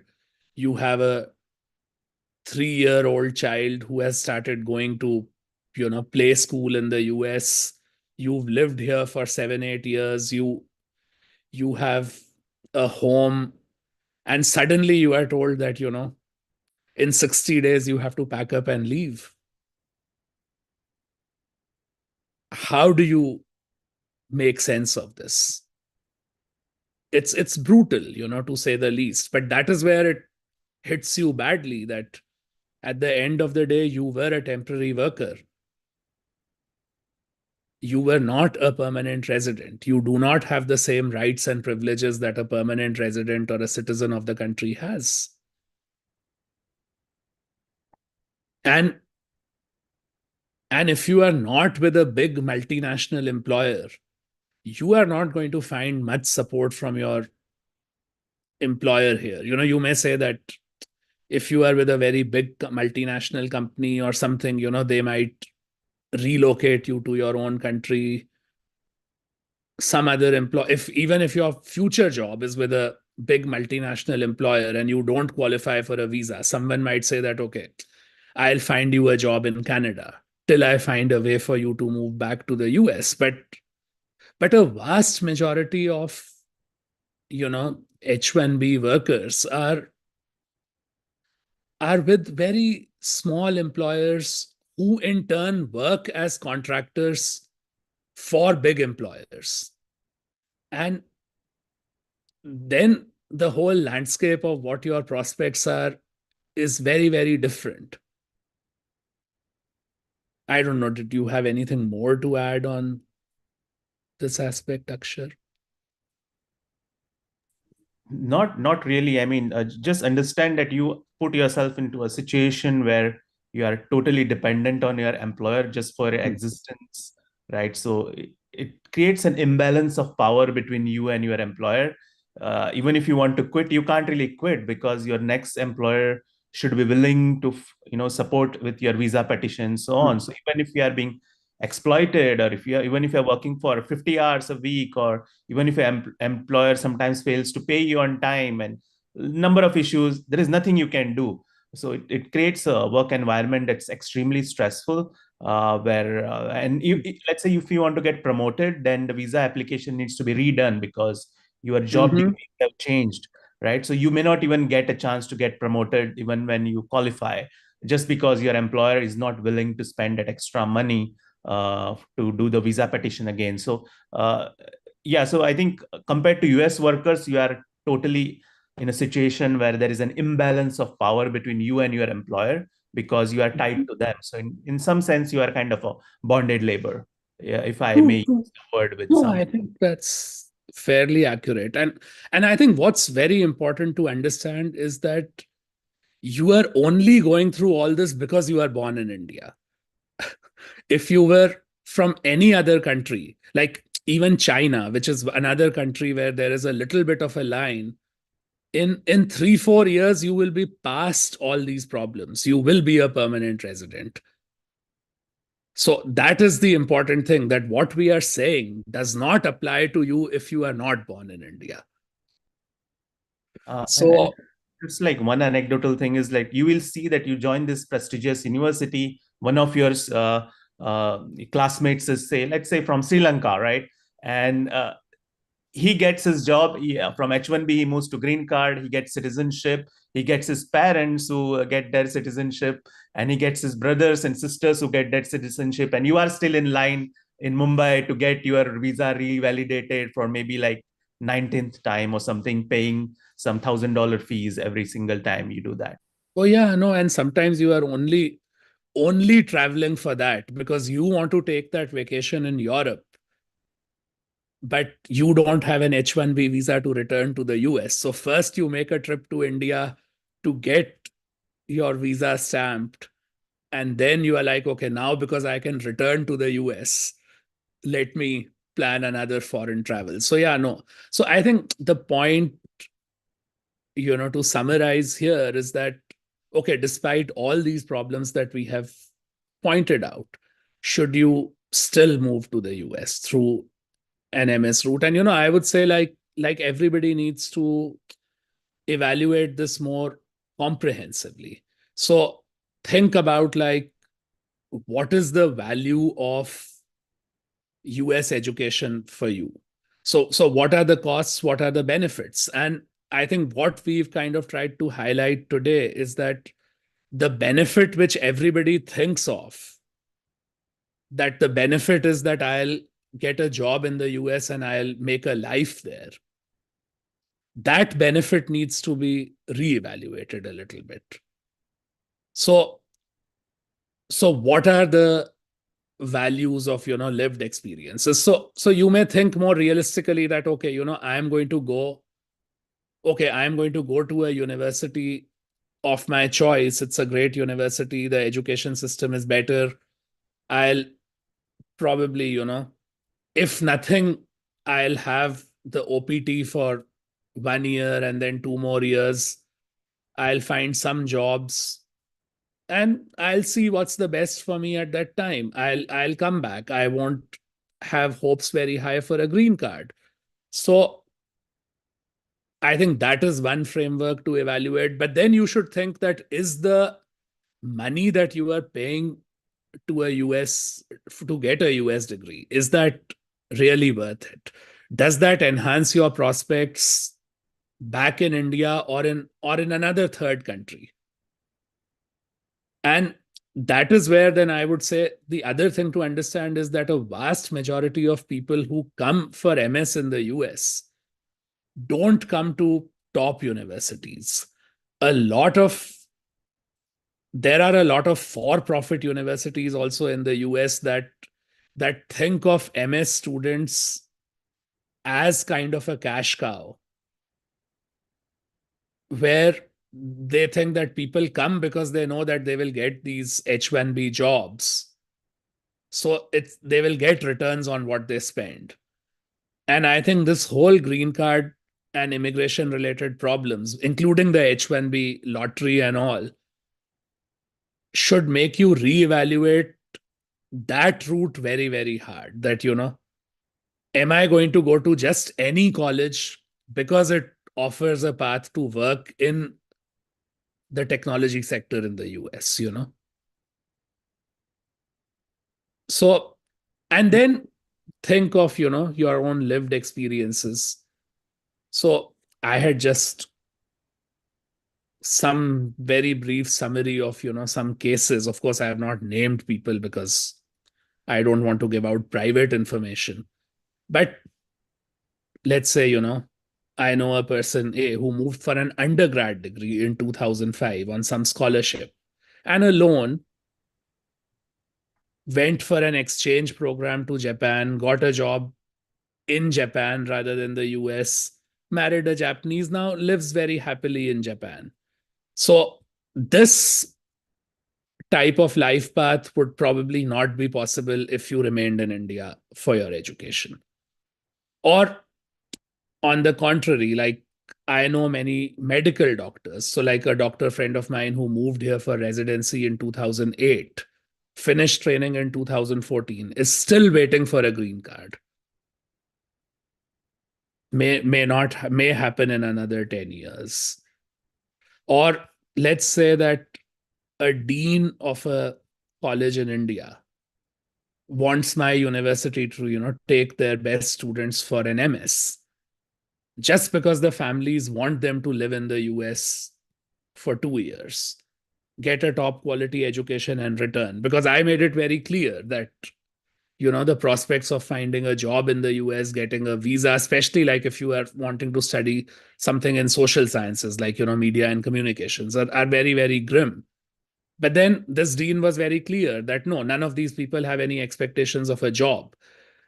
you have a 3-year-old child who has started going to, play school in the US. You've lived here for 7-8 years. You have a home, and suddenly you are told that, in 60 days you have to pack up and leave. How do you make sense of this? It's brutal, to say the least. But that is where it hits you badly, that at the end of the day, you were a temporary worker. You were not a permanent resident. You do not have the same rights and privileges that a permanent resident or a citizen of the country has. And if you are not with a big multinational employer, you are not going to find much support from your employer here. You may say that if you are with a very big multinational company or something, they might relocate you to your own country. Some other employer, even if your future job is with a big multinational employer and you don't qualify for a visa, someone might say that, okay, I'll find you a job in Canada till I find a way for you to move back to the US. But a vast majority of H1B workers are with very small employers who in turn work as contractors for big employers. And then the whole landscape of what your prospects are is very, very different. I don't know, did you have anything more to add on this aspect, Akshar? Not really. I mean, just understand that you put yourself into a situation where you are totally dependent on your employer just for your existence, right? So it creates an imbalance of power between you and your employer. Even if you want to quit, you can't really quit because your next employer should be willing to, support with your visa petition, so on. So even if you are being exploited, or if you're even if you're working for 50 hours a week, or even if your employer sometimes fails to pay you on time, and number of issues, there is nothing you can do. So it creates a work environment that's extremely stressful, where and let's say if you want to get promoted, then the visa application needs to be redone because your job Mm-hmm. duties have changed, right? So you may not even get a chance to get promoted even when you qualify, just because your employer is not willing to spend that extra money to do the visa petition again. So yeah, so I think compared to US workers, you are totally in a situation where there is an imbalance of power between you and your employer because you are tied to them. So in some sense, you are kind of a bonded labor, yeah, if I may True, use true. the word with No, some. I think that's fairly accurate. And I think what's very important to understand is that you are only going through all this because you are born in India. If you were from any other country, like even China, which is another country where there is a little bit of a line, in 3 4 years you will be past all these problems. You will be a permanent resident. So that is the important thing, that what we are saying does not apply to you if you are not born in India. And So it's like one anecdotal thing is like you will see that you join this prestigious university. One of your classmates is, say, let's say from Sri Lanka, right? And he gets his job, from H1B, he moves to green card, he gets citizenship, he gets his parents who get their citizenship, and he gets his brothers and sisters who get that citizenship. And you are still in line in Mumbai to get your visa revalidated for maybe like 19th time or something, paying some $1,000 fees every single time you do that. oh yeah, no, and sometimes you are only traveling for that because you want to take that vacation in Europe, but you don't have an H1B visa to return to the US. So first you make a trip to India to get your visa stamped, and then you are like, okay, now because I can return to the US, let me plan another foreign travel. So yeah, no. So I think the point, to summarize here is that, okay, despite all these problems that we have pointed out, should you still move to the US through an MS route? And I would say, like everybody needs to evaluate this more comprehensively. So think about, like, what is the value of US education for you? So what are the costs? What are the benefits? And I think what we've kind of tried to highlight today is that the benefit which everybody thinks of, that the benefit is that I'll get a job in the US and I'll make a life there, that benefit needs to be reevaluated a little bit. So what are the values of lived experiences? So you may think more realistically that, okay, I'm going to go to a university of my choice. It's a great university, the education system is better. I'll probably, if nothing, I'll have the OPT for 1 year, and then 2 more years I'll find some jobs, and I'll see what's the best for me at that time. I'll come back. I won't have hopes very high for a green card. So I think that is one framework to evaluate. But then you should think that, is the money that you are paying to a US to get a US degree, is that really worth it? Does that enhance your prospects back in India or in another third country? And that is where then I would say the other thing to understand is that a vast majority of people who come for MS in the US don't come to top universities. A lot of There are a lot of for-profit universities also in the US that think of MS students as kind of a cash cow, where they think that people come because they know that they will get these H1B jobs. So they will get returns on what they spend. And I think this whole green card and immigration related problems, including the H1B lottery and all, should make you reevaluate that route very, very hard. That, am I going to go to just any college because it offers a path to work in the technology sector in the US? So, and then think of, your own lived experiences. So, I had just some very brief summary of, some cases. Of course, I have not named people because I don't want to give out private information. But let's say, I know a person A who moved for an undergrad degree in 2005 on some scholarship and alone went for an exchange program to Japan, got a job in Japan rather than the US, married a Japanese, now lives very happily in Japan. So, this type of life path would probably not be possible if you remained in India for your education. Or on the contrary, like I know many medical doctors. So, like a doctor friend of mine who moved here for residency in 2008, finished training in 2014, is still waiting for a green card. May happen in another 10 years. Or let's say that a dean of a college in India wants my university to, take their best students for an MS just because the families want them to live in the US for 2 years, get a top quality education and return. Because I made it very clear that, the prospects of finding a job in the US, getting a visa, especially like if you are wanting to study something in social sciences, like, media and communications, are very, very grim. But then this dean was very clear that no, none of these people have any expectations of a job.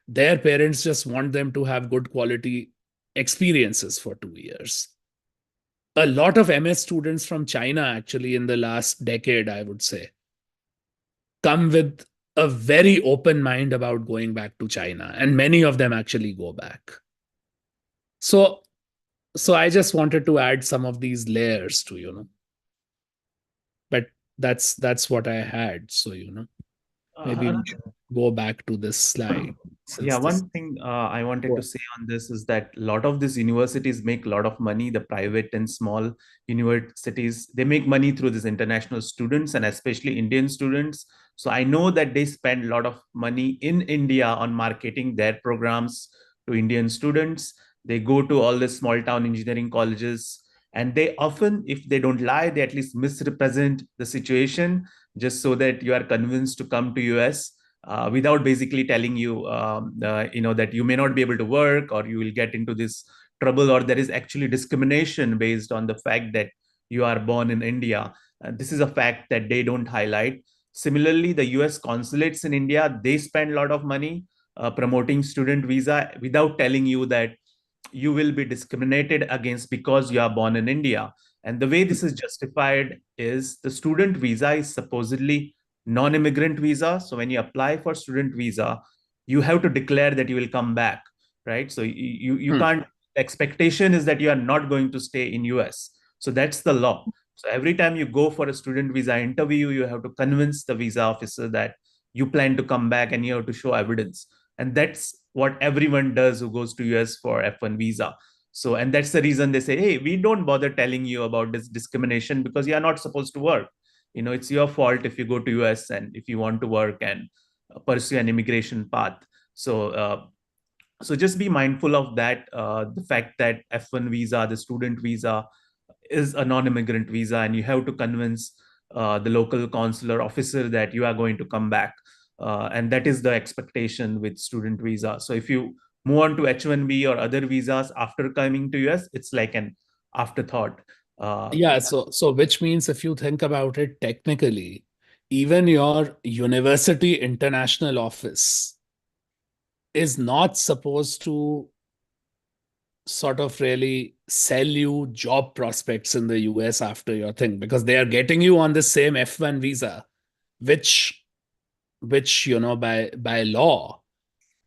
Their parents just want them to have good quality experiences for 2 years. A lot of MS students from China, actually, in the last decade, I would say, come with a very open mind about going back to China. And many of them actually go back. So, I just wanted to add some of these layers to, but that's what I had. So, maybe we should go back to this slide. Yeah, This, one thing I wanted to say on this is that a lot of these universities make a lot of money. The private and small universities, they make money through these international students and especially Indian students. So I know that they spend a lot of money in India on marketing their programs to Indian students. They go to all the small town engineering colleges, and they often, if they don't lie, they at least misrepresent the situation just so that you are convinced to come to US without basically telling you, that you may not be able to work or you will get into this trouble, or there is actually discrimination based on the fact that you are born in India. This is a fact that they don't highlight. Similarly, the US consulates in India, they spend a lot of money promoting student visa without telling you that you will be discriminated against because you are born in India. And the way this is justified is the student visa is supposedly non-immigrant visa. So when you apply for student visa, you have to declare that you will come back, right? So you can't. Expectation is that you are not going to stay in US. So that's the law. So every time you go for a student visa interview, you have to convince the visa officer that you plan to come back and you have to show evidence. And that's what everyone does who goes to US for F1 visa. So, and that's the reason they say, hey, we don't bother telling you about this discrimination because you are not supposed to work. It's your fault if you go to US and if you want to work and pursue an immigration path. So just be mindful of that. The fact that F1 visa, the student visa, is a non-immigrant visa, and you have to convince the local consular officer that you are going to come back. And that is the expectation with student visa. So if you move on to H1B or other visas after coming to US, it's like an afterthought. Yeah, so which means if you think about it technically, even your university international office is not supposed to sort of really sell you job prospects in the US after your thing, because they are getting you on the same F1 visa, which by law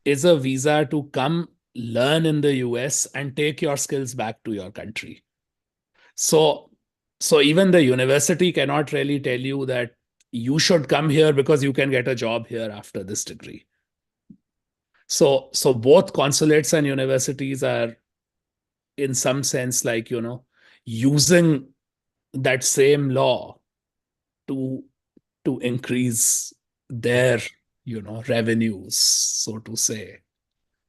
is a visa to come learn in the US and take your skills back to your country. So even the university cannot really tell you that you should come here because you can get a job here after this degree. So both consulates and universities are in some sense like, using that same law to increase their, revenues, so to say.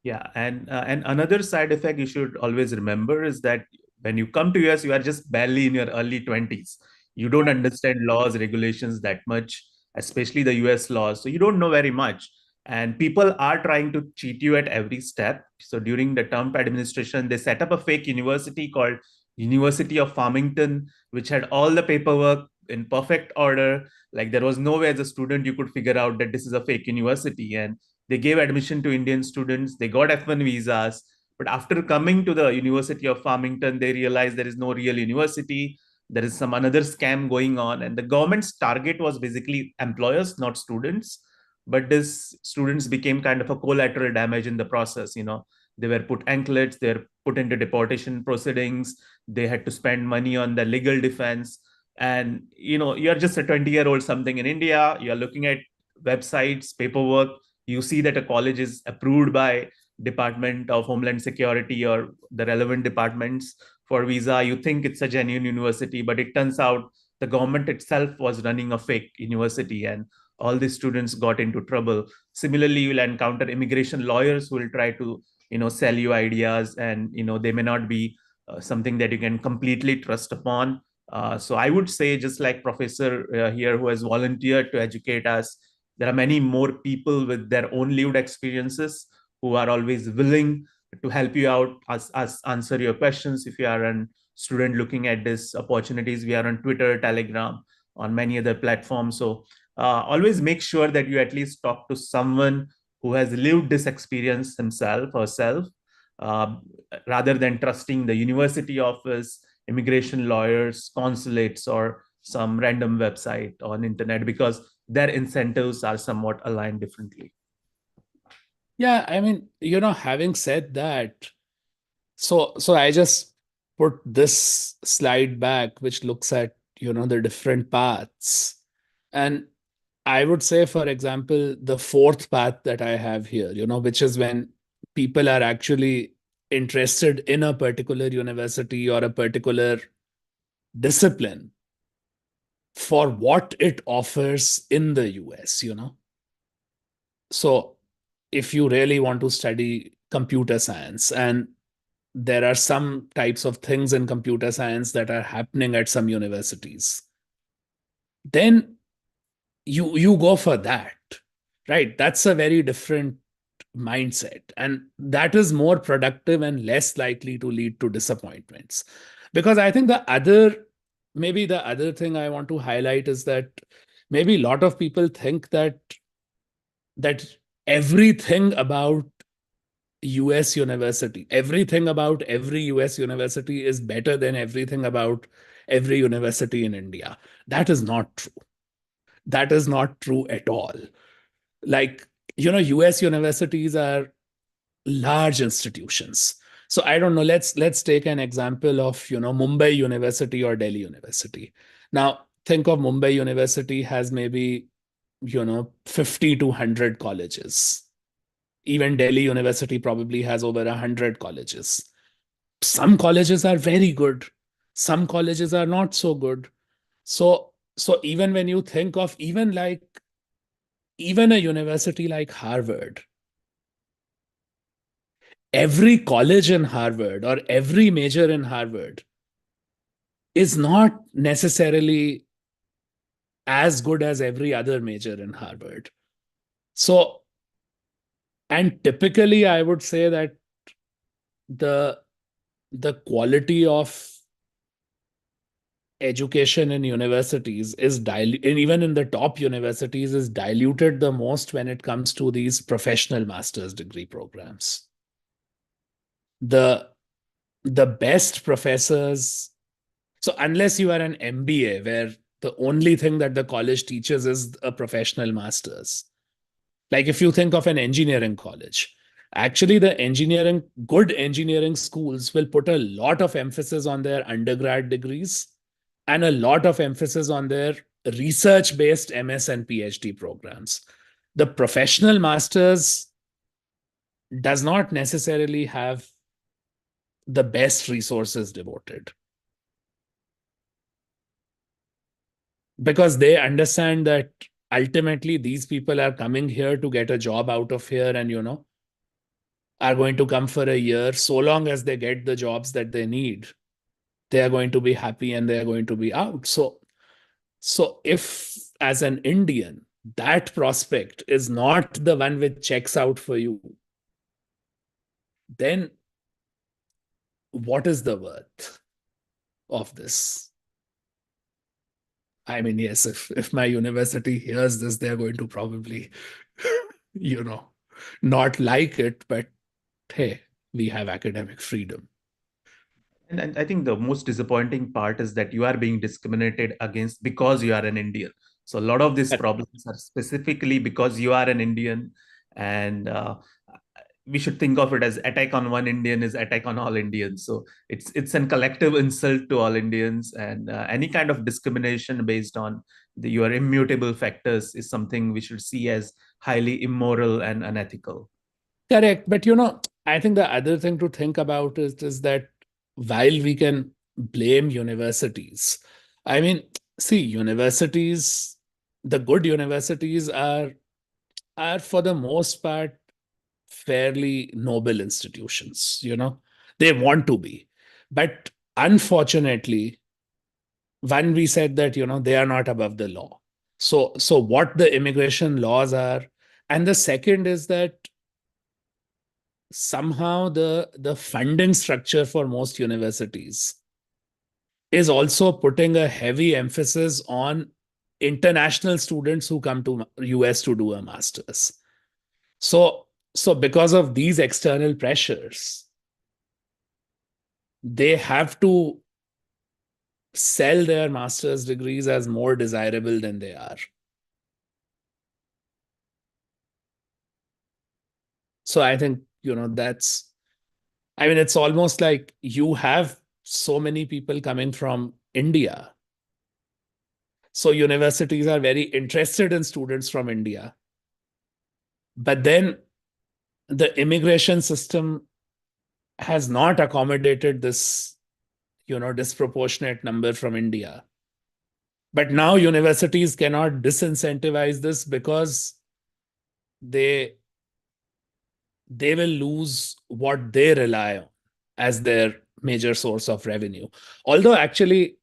Yeah, and another side effect you should always remember is that when you come to US, you are just barely in your early 20s. You don't understand laws, regulations that much, especially the US laws. So you don't know very much. And people are trying to cheat you at every step. So during the Trump administration, they set up a fake university called University of Farmington, which had all the paperwork in perfect order. Like there was no way as a student you could figure out that this is a fake university. And they gave admission to Indian students. They got F1 visas. But after coming to the University of Farmington, they realized there is no real university. There is some another scam going on. And the government's target was basically employers, not students. But these students became kind of a collateral damage in the process. They were put anklets, they were put into deportation proceedings. They had to spend money on the legal defense. And you're just a 20-year-old something in India. You're looking at websites, paperwork, you see that a college is approved by Department of Homeland Security or the relevant departments for visa. You think it's a genuine university, but it turns out the government itself was running a fake university, and all these students got into trouble. Similarly, you will encounter immigration lawyers who will try to sell you ideas, and they may not be something that you can completely trust upon. So I would say, just like Professor here who has volunteered to educate us, there are many more people with their own lived experiences who are always willing to help you out, as answer your questions. If you are a student looking at these opportunities, we are on Twitter, Telegram, on many other platforms. So always make sure that you at least talk to someone who has lived this experience himself or herself, uh, rather than trusting the university office, immigration lawyers, consulates, or some random website on internet, because their incentives are somewhat aligned differently. Yeah, I mean, having said that, so I just put this slide back, which looks at, the different paths. And I would say, for example, the fourth path that I have here, which is when people are actually interested in a particular university or a particular discipline for what it offers in the US. So if you really want to study computer science, and there are some types of things in computer science that are happening at some universities, then you go for that, right? That's a very different mindset, and that is more productive and less likely to lead to disappointments. Because I think the other thing I want to highlight is that maybe a lot of people think that everything about everything about every US university is better than everything about every university in India. That is not true. That is not true at all. Like, US universities are large institutions. So I don't know, let's take an example of, Mumbai University or Delhi University. Now, think of Mumbai University has maybe, 50 to 100 colleges. Even Delhi University probably has over 100 colleges. Some colleges are very good. Some colleges are not so good. So even when you think of even a university like Harvard, every college in Harvard or every major in Harvard is not necessarily as good as every other major in Harvard. So, and typically I would say that the quality of education in universities is and even in the top universities is diluted the most when it comes to these professional master's degree programs. The best professors, so unless you are an MBA where the only thing that the college teaches is a professional master's, like if you think of an engineering college, actually good engineering schools will put a lot of emphasis on their undergrad degrees and a lot of emphasis on their research-based MS and PhD programs. The professional masters does not necessarily have the best resources devoted, because they understand that ultimately these people are coming here to get a job out of here, and are going to come for a year. So long as they get the jobs that they need, they are going to be happy and they are going to be out. So if, as an Indian, that prospect is not the one which checks out for you, then what is the worth of this? I mean, yes, if my university hears this, they're going to probably, not like it, but hey, we have academic freedom. And I think the most disappointing part is that you are being discriminated against because you are an Indian. So a lot of these problems are specifically because you are an Indian, and we should think of it as attack on one Indian is attack on all Indians. So it's a collective insult to all Indians, and any kind of discrimination based on your immutable factors is something we should see as highly immoral and unethical. Correct. But I think the other thing to think about is that while we can blame universities, I mean, see, universities, the good universities are for the most part fairly noble institutions. They want to be. But unfortunately, one, we said that, they are not above the law. So what the immigration laws are, and the second is that somehow the funding structure for most universities is also putting a heavy emphasis on international students who come to US to do a master's. So because of these external pressures, they have to sell their master's degrees as more desirable than they are. So I think, it's almost like you have so many people coming from India. So universities are very interested in students from India. But then the immigration system has not accommodated this, disproportionate number from India. But now universities cannot disincentivize this because they will lose what they rely on as their major source of revenue. Although, actually,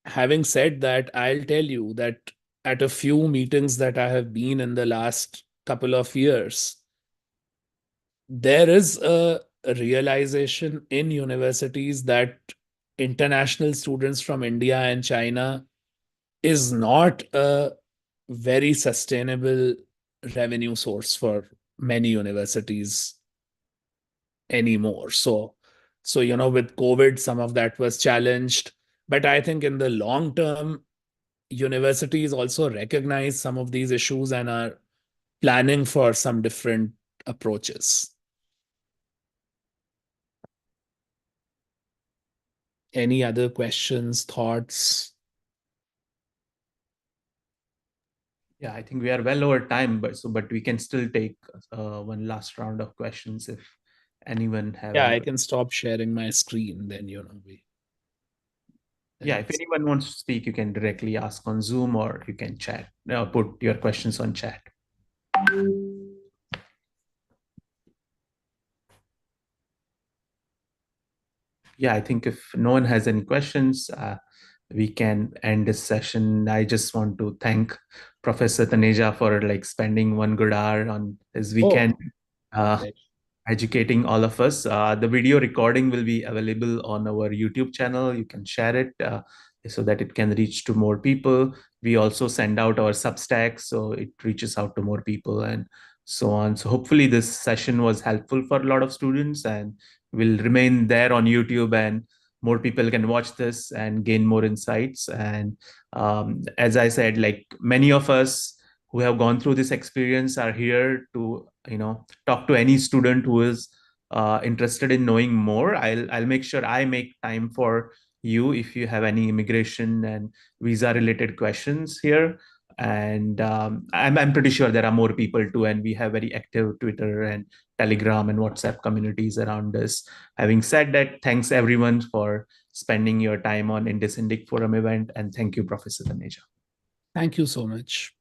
having said that, I'll tell you that at a few meetings that I have been in the last couple of years, there is a realization in universities that international students from India and China is not a very sustainable revenue source for many universities anymore. So with COVID, some of that was challenged. But I think in the long term, universities also recognize some of these issues and are planning for some different approaches. Any other questions, thoughts? Yeah, I think we are well over time, but we can still take one last round of questions if anyone have Yeah, any. I can stop sharing my screen. Then we. Yeah, if anyone wants to speak, you can directly ask on Zoom or you can chat. Put your questions on chat. Yeah, I think if no one has any questions, we can end this session. I just want to thank Professor Taneja for spending one good hour on his weekend. Right. Educating all of us. The video recording will be available on our YouTube channel. You can share it so that it can reach to more people. We also send out our Substack so it reaches out to more people and so on. So hopefully this session was helpful for a lot of students and will remain there on YouTube, and more people can watch this and gain more insights. And as I said, many of us who have gone through this experience are here to talk to any student who is interested in knowing more. I'll make sure I make time for you if you have any immigration and visa related questions here. And I'm pretty sure there are more people too, and we have very active Twitter and Telegram and WhatsApp communities around this. Having said that, thanks everyone for spending your time on Indus Indic Forum event, and thank you, Professor Taneja. Thank you so much.